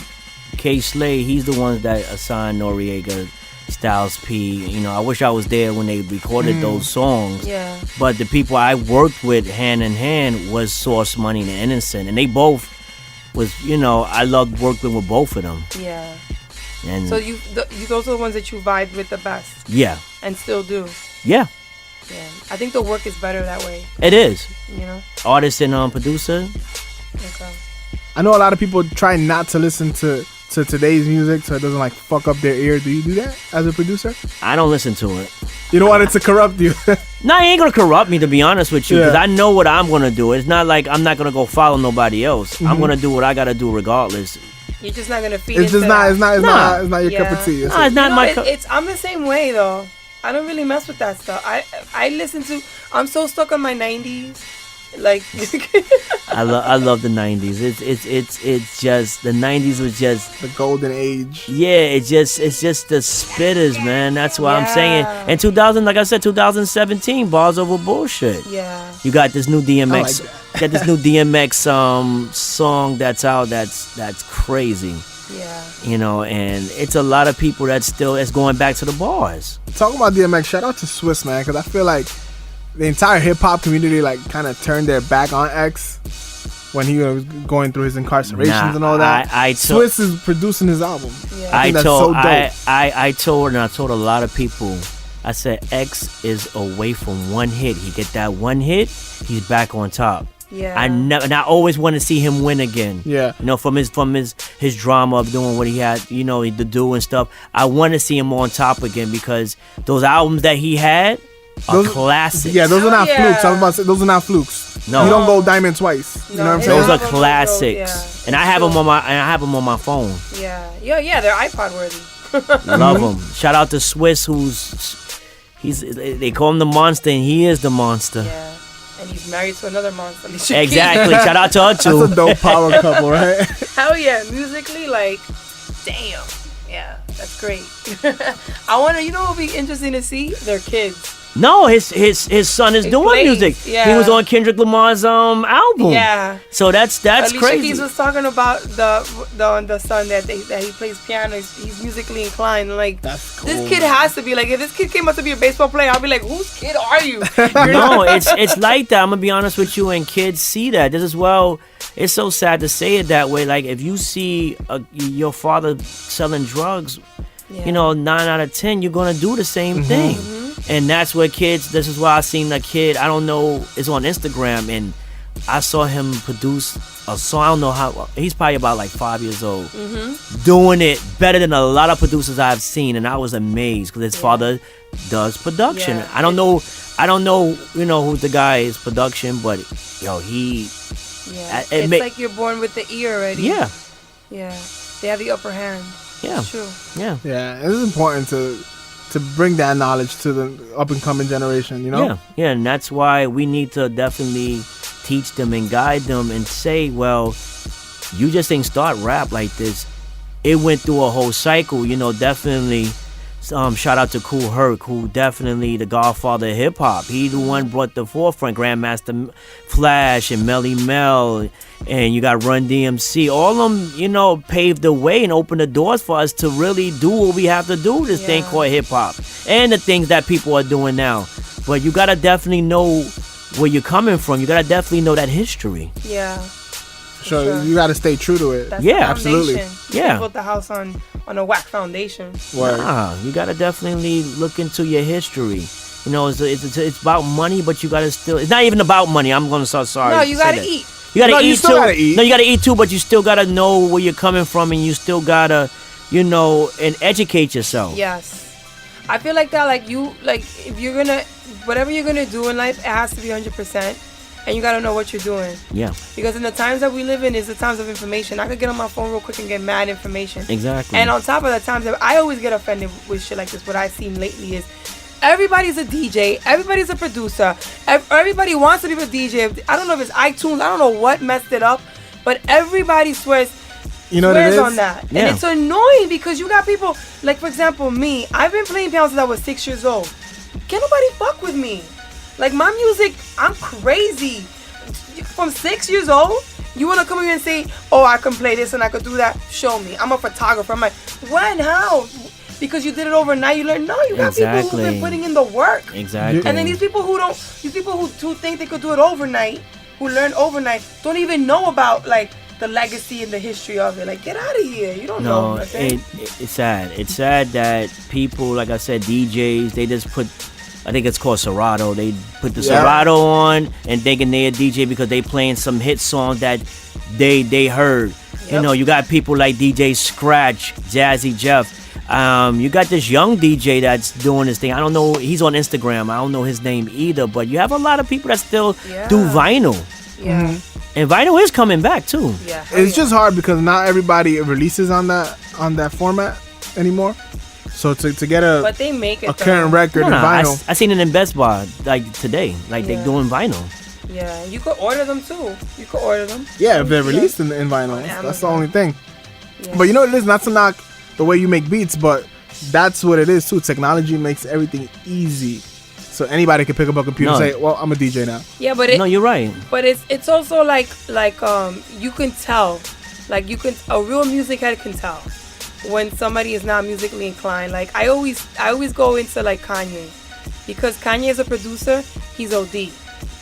K Slay, he's the one that assigned Noriega, Styles P. I wish I was there when they recorded those songs. Yeah. But the people I worked with hand in hand was Source Money and Innocent, and they both was, I loved working with both of them. Yeah. And so those are the ones that you vibe with the best. Yeah. And still do. Yeah. Yeah. I think the work is better that way. It is. Artist and producer. Okay. I know a lot of people try not to listen to today's music so it doesn't like fuck up their ear. Do you do that as a producer? I don't listen to it. You don't want it to corrupt you. No, it ain't gonna corrupt me, to be honest with you, because I know what I'm gonna do. It's not like I'm not gonna go follow nobody else. I'm gonna do what I gotta do regardless. You're just not gonna feed it's into just not. that. It's not your cup of tea. It's not my cup. I'm the same way though. I don't really mess with that stuff. I listen to. I'm so stuck on my 90s. Like I love the 90s. It's just the 90s was just the golden age. Yeah, it's just the spitters, man. That's why I'm saying. And 2000, like I said, 2017, bars over bullshit. Yeah. You got this new DMX. Like got this new DMX song that's out. That's crazy. Yeah. And it's a lot of people that's going back to the bars. Talking about DMX, shout out to Swiss, man, because I feel like the entire hip hop community like kind of turned their back on X when he was going through his incarcerations and all that. Swiss is producing his album. Yeah. I told a lot of people, I said X is away from one hit. He get that one hit, he's back on top. Yeah. I always want to see him win again. Yeah. From his drama of doing what he had, to do and stuff. I want to see him on top again, because those albums that he had are classics. Yeah, those are not flukes. I was about to say, those are not flukes. No. You don't go diamond twice. You know what I'm his saying? Those are album, classics, and I have them on my phone. Yeah, they're iPod worthy. Love them. Shout out to Swiss, they call him the monster, and he is the monster. Yeah, and he's married to another monster. Exactly. Shout out to her too. That's a dope power couple, right? Hell yeah, musically, like, damn. Yeah, that's great. I want to, you know what would be interesting to see? Their kids. No, his son is doing plays, music. yeah. He was on Kendrick Lamar's album. Yeah. So that's Alicia crazy. Keys was talking about the son that he plays piano. He's musically inclined. Like, That's cool. this kid has to be like, if this kid came up to be a baseball player, I'll be like, whose kid are you? No, it's like that. I'm gonna be honest with you, and kids see that. This is it's so sad to say it that way. Like, if you see your father selling drugs, Yeah. you know, 9 out of 10, you're gonna do the same thing. And that's where kids. This is why I seen a kid. I don't know. It's on Instagram, and I saw him produce a song. I don't know how. He's probably about like 5 years old, doing it better than a lot of producers I've seen, and I was amazed because his father does production. Yeah. I don't know. You know who the guy is production, but he. Yeah. It It's ma- like you're born with the ear already. Yeah. Yeah. They have the upper hand. Yeah. It's true. Yeah. Yeah, it's important to bring that knowledge to the up and coming generation. You know. Yeah, yeah, and that's why we need to definitely teach them and guide them and say, well, you just ain't start rap like this. It went through a whole cycle, you know. Definitely, shout out to Kool Herc, who definitely the godfather of hip hop. He the one brought the forefront, Grandmaster Flash and Melly Mel, and you got Run DMC. All of them, you know, paved the way and opened the doors for us to really do what we have to do. This thing called hip hop and the things that people are doing now. But you gotta definitely know where you're coming from. You gotta definitely know that history. Yeah. So you got to stay true to it. That's Yeah, the absolutely. foundation. You Yeah. can't build the house on a whack foundation. Word. You gotta definitely look into your history. You know, it's about money, but you gotta still. It's not even about money. I'm gonna start. Sorry. No, to you say gotta that. eat. You gotta No, eat you still too. gotta eat. No, you gotta eat too, but you still gotta know where you're coming from, and you still gotta, you know, and educate yourself. Yes. I feel like that, if you're gonna, whatever you're gonna do in life, it has to be 100%. And you gotta know what you're doing. Yeah. Because in the times that we live in is the times of information. I could get on my phone real quick and get mad information. Exactly. And on top of the times that I always get offended with shit like this, what I've seen lately is everybody's a DJ, everybody's a producer, everybody wants to be a DJ. I don't know if it's iTunes, I don't know what messed it up, but everybody swears what it is? on that. Yeah. And it's annoying because you got people, like for example me, I've been playing piano since I was 6 years old. Can't nobody fuck with me. Like my music, I'm crazy. From 6 years old, you want to come here and say, oh, I can play this and I could do that? Show me. I'm a photographer. I'm like, when? How? Because you did it overnight, you learn. No, you got people who've been putting in the work. Exactly. And then these people who think they could do it overnight, who learn overnight, don't even know about like the legacy and the history of it. Like, get out of here. You don't know nothing. It's sad. It's sad that people, like I said, DJs, they just put, I think it's called Serato. They put the Serato on and thinking they're a DJ because they playing some hit song that they heard. Yep. You know, you got people like DJ Scratch, Jazzy Jeff. You got this young DJ that's doing this thing. I don't know. He's on Instagram. I don't know his name either. But you have a lot of people that still do vinyl. Yeah. And vinyl is coming back too. Yeah. It's just hard because not everybody releases on that format anymore. So to get But they make it. a current record in vinyl. I seen it in Best Buy like today. Like they doing vinyl. Yeah, you could order them too. You could order them. Yeah, if they're released in vinyl. On That's the Amazon. only thing. Yeah. But you know what it is? Not to knock the way you make beats, but that's what it is too. Technology makes everything easy. So anybody can pick up a computer and say, well, I'm a DJ now. Yeah, but No, you're right. But it's also like you can tell, like a real music head can tell when somebody is not musically inclined. Like I always go into like Kanye, because Kanye as a producer, he's OD.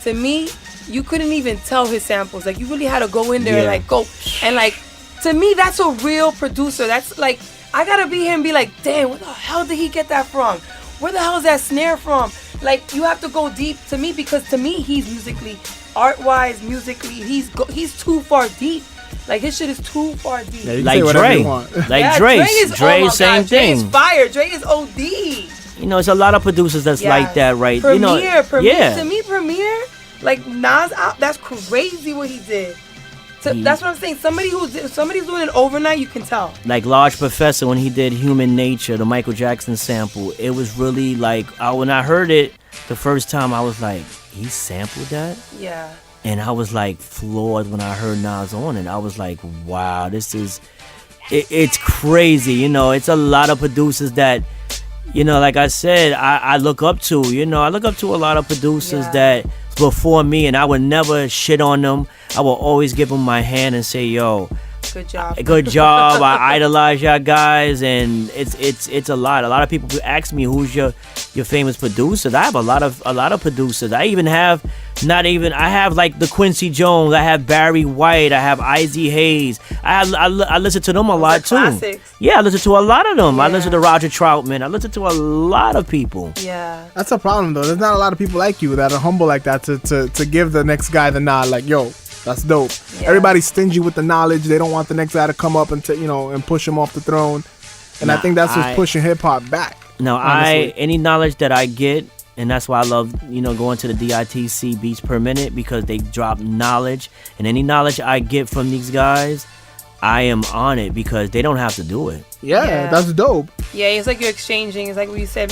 To me, you couldn't even tell his samples. Like you really had to go in there and like go and like. To me, that's a real producer. That's like I gotta be here and be like, damn, where the hell did he get that from? Where the hell is that snare from? Like you have to go deep to me, because to me he's musically, art-wise, musically, he's too far deep. Like his shit is too far deep. Yeah, you can Like say whatever Dre. you want. Like Yeah, Dre. is, Dre, oh my same God, Dre thing. is fire. Dre is OD. You know, it's a lot of producers that's like that, right? Premier, you know, Premier. yeah. To me, Premier, Like Nas out, that's crazy what he did. So that's what I'm saying. Somebody's doing it overnight, you can tell. Like Large Professor, when he did Human Nature, the Michael Jackson sample, it was really like, when I heard it the first time, I was like, he sampled that? Yeah. And I was like floored when I heard Nas on it. I was like, wow, this is, it's crazy. You know, it's a lot of producers that, you know, like I said, I look up to. You know, I look up to a lot of producers that before me, and I would never shit on them. I will always give them my hand and say, yo, good job. Good job. I idolize y'all guys, and it's a lot. A lot of people ask me who's your famous producers. I have a lot of producers. I have like the Quincy Jones. I have Barry White. I have Izzy Hayes. I listen to them a lot too. Classics. Yeah, I listen to a lot of them. Yeah. I listen to Roger Troutman. I listen to a lot of people. Yeah. That's a problem though. There's not a lot of people like you that are humble like that to give the next guy the nod. Like, yo, that's dope. Yeah. Everybody's stingy with the knowledge. They don't want the next guy to come up and and push him off the throne. And I think that's just pushing hip hop back. No, any knowledge that I get, and that's why I love, going to the DITC beats per minute, because they drop knowledge, and any knowledge I get from these guys, I am on it because they don't have to do it. Yeah, that's dope. Yeah, it's like you're exchanging. It's like what you said.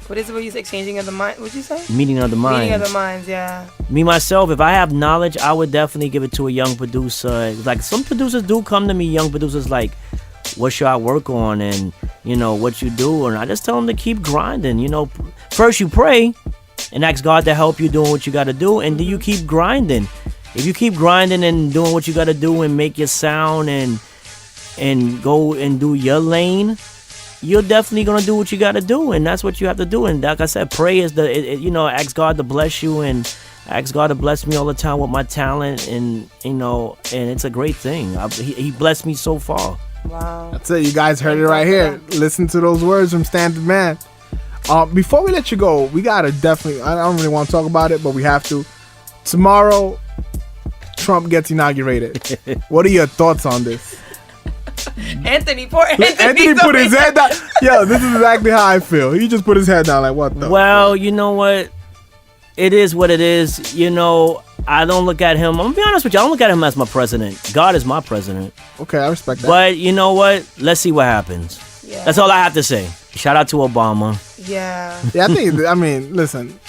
What is it? What you say? Exchanging of the mind. What'd you say? Meeting of the minds. Meeting of the minds. Yeah. Me myself, if I have knowledge, I would definitely give it to a young producer. Like some producers do come to me, young producers, like, what should I work on, and what you do, and I just tell them to keep grinding. First you pray and ask God to help you doing what you got to do, and then you keep grinding. If you keep grinding and doing what you got to do and make your sound and go and do your lane, you're definitely gonna do what you got to do, and that's what you have to do. And like I said, pray is ask God to bless you, and ask God to bless me all the time with my talent, and and it's a great thing. He blessed me so far. Wow. That's it. You guys heard it right here. Listen to those words from Standard Man. Before we let you go, we gotta definitely, I don't really want to talk about it, but we have to. Tomorrow, Trump gets inaugurated. What are your thoughts on this? Anthony put his head down. Yo, this is exactly how I feel. He just put his head down like, what the? Well, you know what? It is what it is. I don't look at him. I'm gonna be honest with you. I don't look at him as my president. God is my president. Okay, I respect that. But you know what? Let's see what happens. Yeah. That's all I have to say. Shout out to Obama. Yeah. Yeah, listen.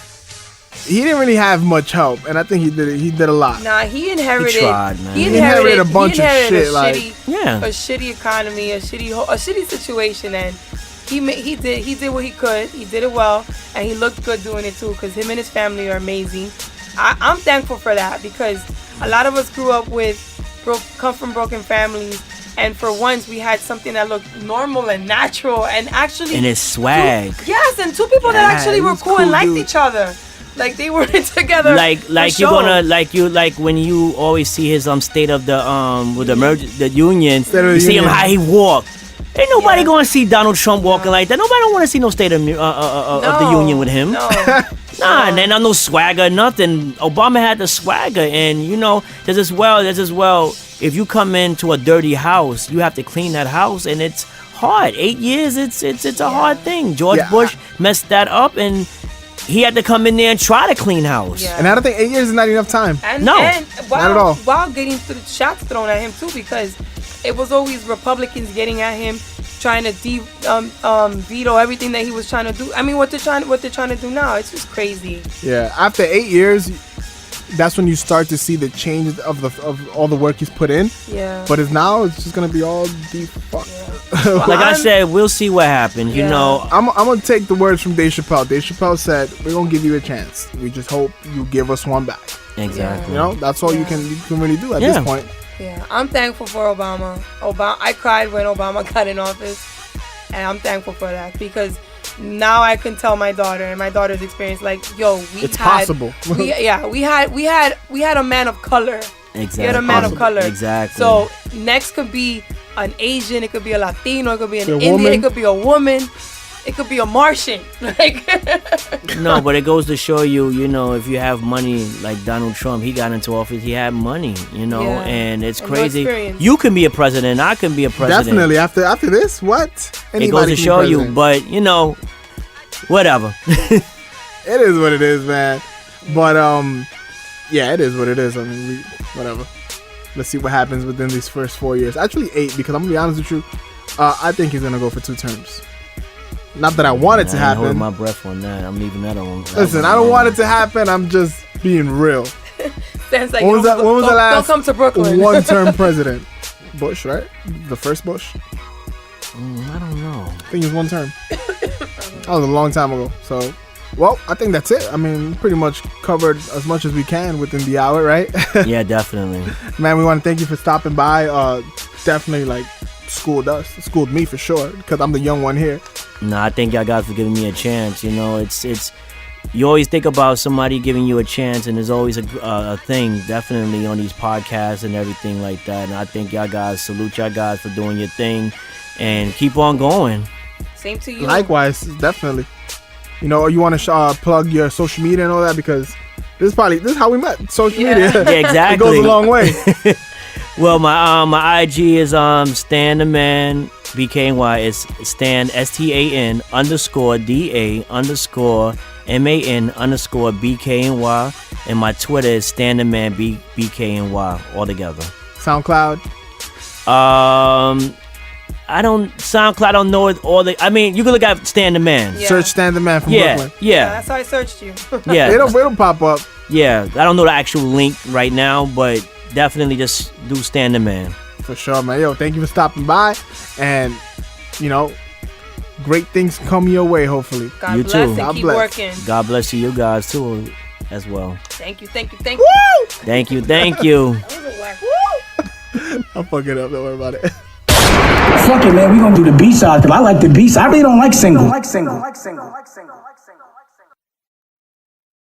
He didn't really have much help, and I think he did a lot. Nah, he inherited. He tried, man. He inherited a bunch of shit, a shitty economy, a shitty situation, and he did what he could. He did it well, and he looked good doing it too. Because him and his family are amazing. I'm thankful for that, because a lot of us come from broken families, and for once we had something that looked normal and natural, and actually. And it's swag. Two people that actually were cool and liked each other. Like they were together. Like when you always see his state of the with the union, you see him how he walk. Ain't nobody gonna see Donald Trump walking like that. Nobody don't want to see no state of the union with him. No. Nah, and then no swagger, nothing. Obama had the swagger, and there's as well. If you come into a dirty house, you have to clean that house, and it's hard. 8 years, it's a hard thing. George Bush messed that up, and he had to come in there and try to clean house. Yeah. And I don't think 8 years is not enough time. No, not at all. While getting shots thrown at him too, because it was always Republicans getting at him, trying to veto everything that he was trying to do. I mean, what they're trying to do now, it's just crazy. Yeah, after 8 years, that's when you start to see the change of all the work he's put in. Yeah. But it's just gonna be all defucked. Yeah. Like I said, we'll see what happens. Yeah. I'm gonna take the words from Dave Chappelle. Dave Chappelle said, "We're gonna give you a chance. We just hope you give us one back." Exactly. That's all you can really do at this point. Yeah, I'm thankful for Obama. I cried when Obama got in office, and I'm thankful for that, because now I can tell my daughter and my daughter's experience, like, yo, it's possible. we had a man of color. Exactly. We had a man of color. Exactly. So next could be an Asian, it could be a Latino, it could be an Indian, woman. it could be a woman, it could be a Martian. No, but it goes to show you, if you have money like Donald Trump, he got into office, he had money, and it's And crazy. no experience. You can be a president, I can be a president. Definitely. After this, what? It goes to show you, but whatever. It is what it is, man. But yeah, it is what it is. I mean, whatever. Let's see what happens within these first 4 years. Actually, 8, because I'm gonna be honest with you. I think he's gonna go for 2 terms. Not that I want it to I ain't holding happen. my breath on that. I'm leaving that on. Listen, I don't want it to happen. I'm just being real. Sounds like When was the don't last come to Brooklyn. one-term president? Bush, right? The first Bush. I don't know. I think it was 1 term. That was a long time ago. So, well, I think that's it. I mean, pretty much covered as much as we can within the hour, right? Yeah, definitely. Man, we want to thank you for stopping by. Definitely, like, schooled us. Schooled me for sure, because I'm the young one here. No, I thank y'all guys for giving me a chance. You know, it's you always think about somebody giving you a chance, and there's always a thing, definitely, on these podcasts and everything like that. And I thank y'all guys, salute y'all guys for doing your thing, and keep on going. Same to you. Likewise, definitely. You know, you want to plug your social media and all that, because this is how we met. Social media. Yeah, exactly. It goes a long way. Well, my IG is Stan the Man BKNY. It's Stan STAN _ DA _ MAN _ BKNY, and my Twitter is Stan the Man BKNY all together. SoundCloud. I don't know it all. I mean, you can look at Stan the Man. Yeah. Search Stan the Man from Brooklyn. Yeah, That's how I searched you. yeah. It'll pop up. Yeah, I don't know the actual link right now, but definitely just do Stan the Man. For sure, man. Yo, thank you for stopping by. And, you know, great things come your way, hopefully. God You bless too. and God keep bless. working. God bless you guys too, as well. Thank you. Thank you. Thank you. That was a whack. I'll fuck it up. Don't worry about it. Fuck it, man. We gonna do the B-side because I like the B-side. I really don't like single.